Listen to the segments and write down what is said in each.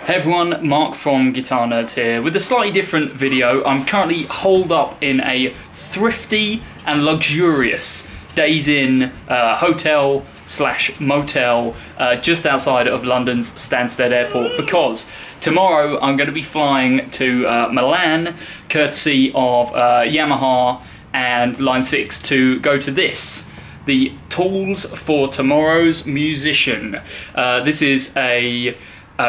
Hey everyone, Mark from Guitar Nerds here with a slightly different video. I'm currently holed up in a thrifty and luxurious Days Inn hotel slash motel just outside of London's Stansted Airport, because tomorrow I'm going to be flying to Milan courtesy of Yamaha and Line 6 to go to this, the Tools for Tomorrow's Musician. This is a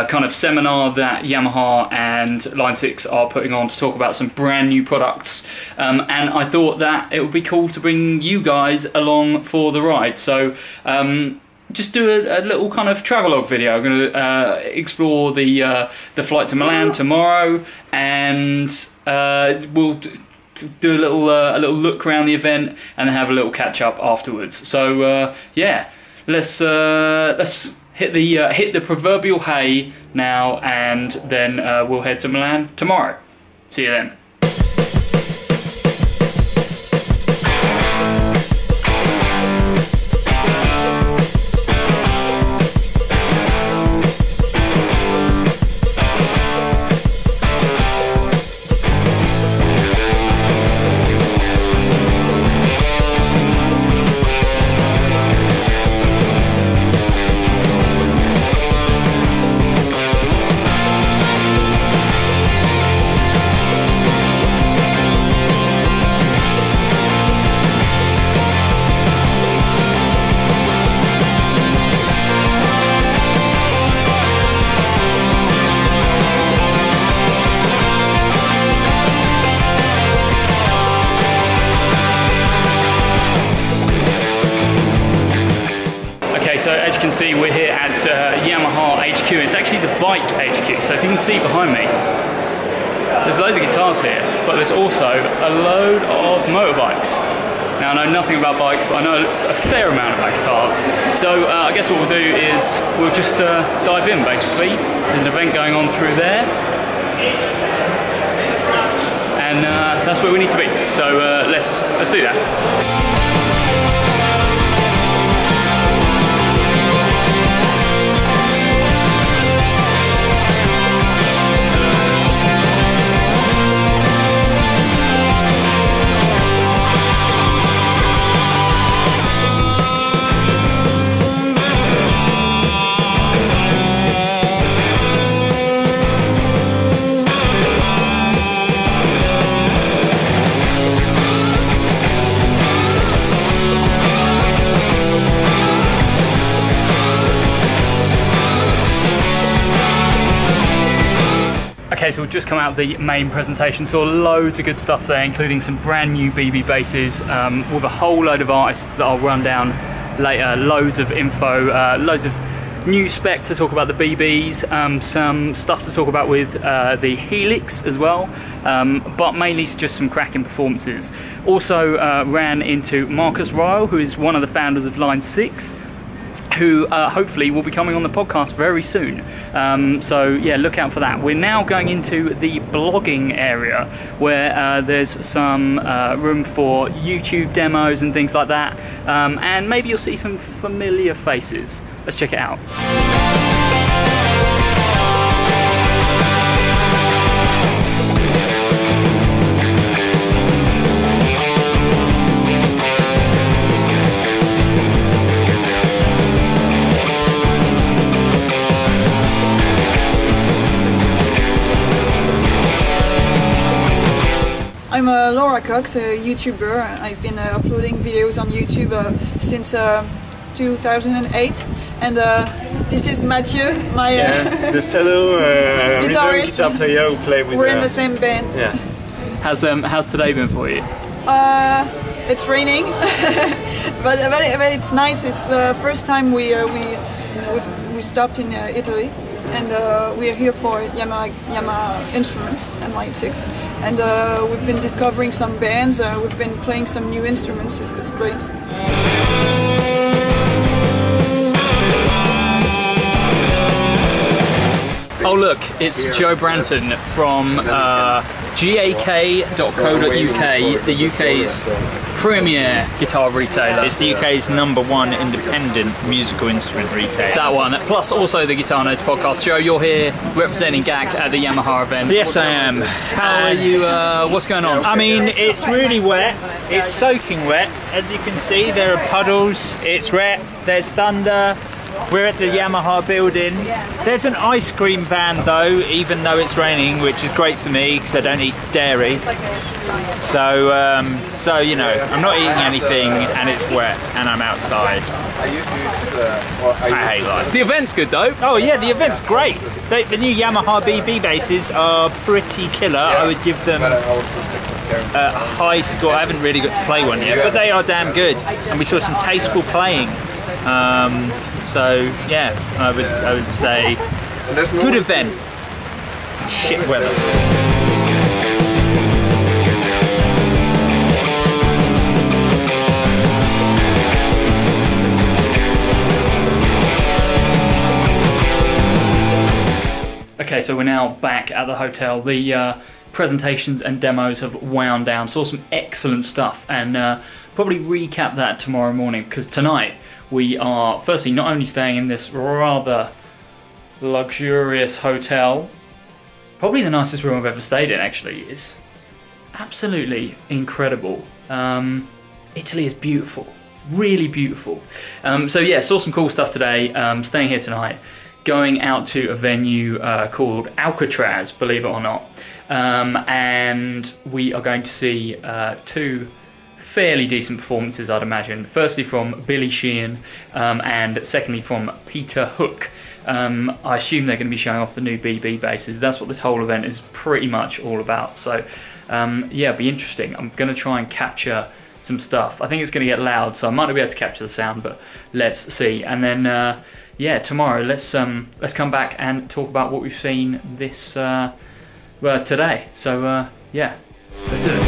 kind of seminar that Yamaha and Line 6 are putting on to talk about some brand new products, and I thought that it would be cool to bring you guys along for the ride. So just do a little kind of travelogue video. I'm going to explore the flight to Milan tomorrow, and we'll do a little look around the event and then have a little catch up afterwards. So yeah, let's hit the proverbial hay now, and then we'll head to Milan tomorrow. See you then. So as you can see, we're here at Yamaha HQ. It's actually the bike HQ. So if you can see behind me, there's loads of guitars here, but there's also a load of motorbikes. Now I know nothing about bikes, but I know a fair amount about guitars. So I guess what we'll do is we'll just dive in basically. There's an event going on through there, and that's where we need to be. So let's do that. Okay, so we've just come out of the main presentation, saw loads of good stuff there, including some brand new BB basses with a whole load of artists that I'll run down later, loads of info, loads of new spec to talk about the BBs, some stuff to talk about with the Helix as well, but mainly just some cracking performances. Also ran into Marcus Ryle, who is one of the founders of Line 6, who hopefully will be coming on the podcast very soon. So yeah, look out for that. We're now going into the blogging area, where there's some room for YouTube demos and things like that, and maybe you'll see some familiar faces. Let's check it out. I'm Laura Cox, a YouTuber. I've been uploading videos on YouTube since 2008, and this is Mathieu, my the fellow guitarist, guitar player who played with. We're in the same band. Yeah. How's today been for you? It's raining, but it's nice. It's the first time we stopped in Italy, and we're here for Yamaha instruments and Line 6, and we've been discovering some bands, we've been playing some new instruments. It's great. Oh look, it's Joe Branton from GAK.co.uk, the UK's premier guitar retailer. It's the UK's #1 independent musical instrument retailer. That one, plus also the Guitar Nerds podcast. Joe, you're here representing GAK at the Yamaha event. Yes, I am. How are you, what's going on? I mean, it's really wet. It's soaking wet. As you can see, there are puddles. It's wet. There's thunder. We're at the Yamaha building. There's an ice cream van though, even though it's raining, which is great for me because I don't eat dairy. So you know, I'm not eating anything and it's wet and I'm outside. I hate life. The event's good though. Oh yeah, the event's great. The new Yamaha BB basses are pretty killer. I would give them a high score. I haven't really got to play one yet, but they are damn good. And we saw some tasteful playing. So yeah, I would say good event. Shit weather. Okay, so we're now back at the hotel. The presentations and demos have wound down. Saw some excellent stuff, and probably recap that tomorrow morning, because tonight we are firstly not only staying in this rather luxurious hotel, probably the nicest room I've ever stayed in actually. It's absolutely incredible. Italy is beautiful, it's really beautiful. So yeah, saw some cool stuff today, staying here tonight, going out to a venue called Alcatraz, believe it or not, and we are going to see two fairly decent performances, I'd imagine. Firstly from Billy Sheehan, and secondly from Peter Hook. I assume they're going to be showing off the new BB basses. That's what this whole event is pretty much all about. So yeah, it'll be interesting. I'm going to try and capture some stuff. I think it's going to get loud, so I might not be able to capture the sound, but let's see. And then yeah, tomorrow let's come back and talk about what we've seen this today. So yeah, let's do it.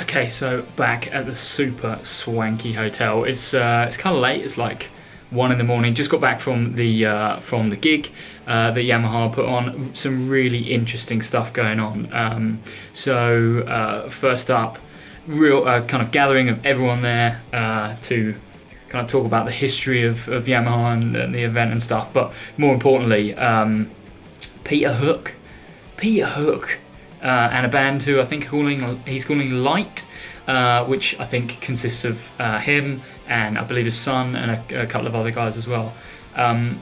Okay, so back at the super swanky hotel. It's kind of late. It's like 1 in the morning. Just got back from the gig that Yamaha put on. Some really interesting stuff going on. First up, real kind of gathering of everyone there to kind of talk about the history of Yamaha and the event and stuff. But more importantly, Peter Hook. And a band who I think he's calling Light, which I think consists of him and I believe his son and a couple of other guys as well. I'm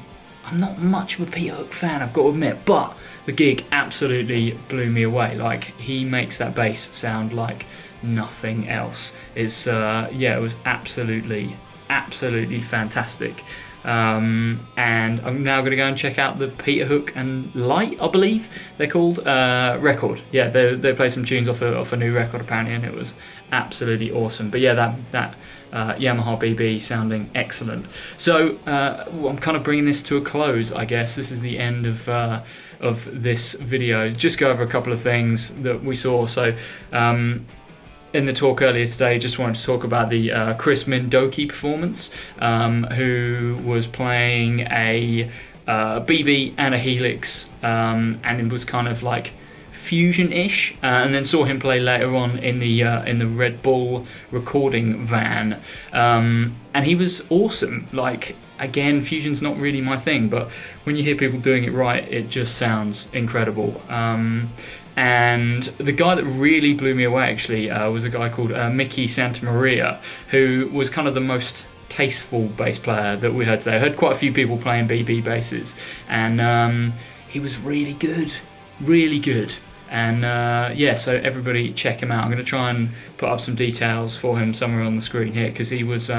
not much of a Peter Hook fan, I've got to admit, but the gig absolutely blew me away. Like, he makes that bass sound like nothing else. It's yeah, it was absolutely fantastic. And I'm now going to go and check out the Peter Hook and Light, I believe they're called, record. Yeah, they play some tunes off a new record apparently, and it was absolutely awesome. But yeah, that Yamaha BB sounding excellent. So I'm kind of bringing this to a close, I guess. This is the end of this video. Just go over a couple of things that we saw. So in the talk earlier today, just wanted to talk about the Chris Mindoki performance, who was playing a BB and a Helix, and it was kind of like fusion-ish, and then saw him play later on in the Red Bull recording van, and he was awesome. Like, again, fusion's not really my thing, but when you hear people doing it right, it just sounds incredible. And the guy that really blew me away actually was a guy called Mickey Santamaria, who was kind of the most tasteful bass player that we heard today. I heard quite a few people playing BB basses, and he was really good. And yeah, so everybody check him out. I'm going to try and put up some details for him somewhere on the screen here, because he was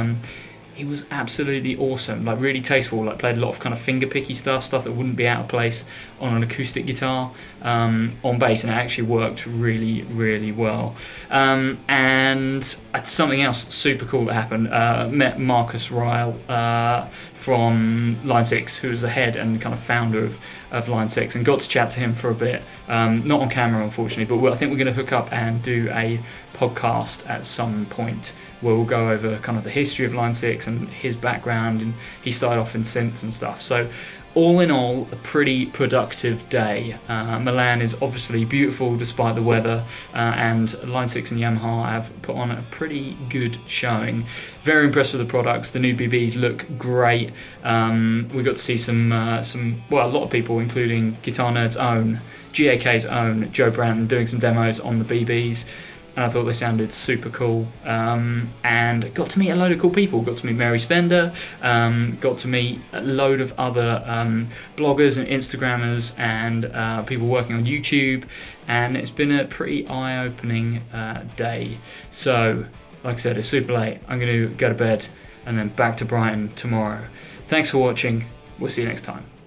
absolutely awesome, like really tasteful, like played a lot of kind of finger picky stuff that wouldn't be out of place on an acoustic guitar on bass, and it actually worked really, really well. And something else super cool that happened. Met Marcus Ryle from Line 6, who was the head and kind of founder of Line 6, and got to chat to him for a bit. Not on camera, unfortunately, but I think we're going to hook up and do a podcast at some point where we'll go over kind of the history of Line 6 and his background, and he started off in synths and stuff. So all in all, a pretty productive day. Milan is obviously beautiful despite the weather, and Line 6 and Yamaha have put on a pretty good showing. Very impressed with the products. The new BBs look great. We got to see some well, a lot of people, including Guitar Nerd's own, GAK's own Joe Branton, doing some demos on the BBs. And I thought they sounded super cool, and got to meet a load of cool people. Got to meet Mary Spender, got to meet a load of other bloggers and Instagrammers and people working on YouTube, and it's been a pretty eye-opening day. So, like I said, it's super late. I'm going to go to bed and then back to Brighton tomorrow. Thanks for watching. We'll see you next time.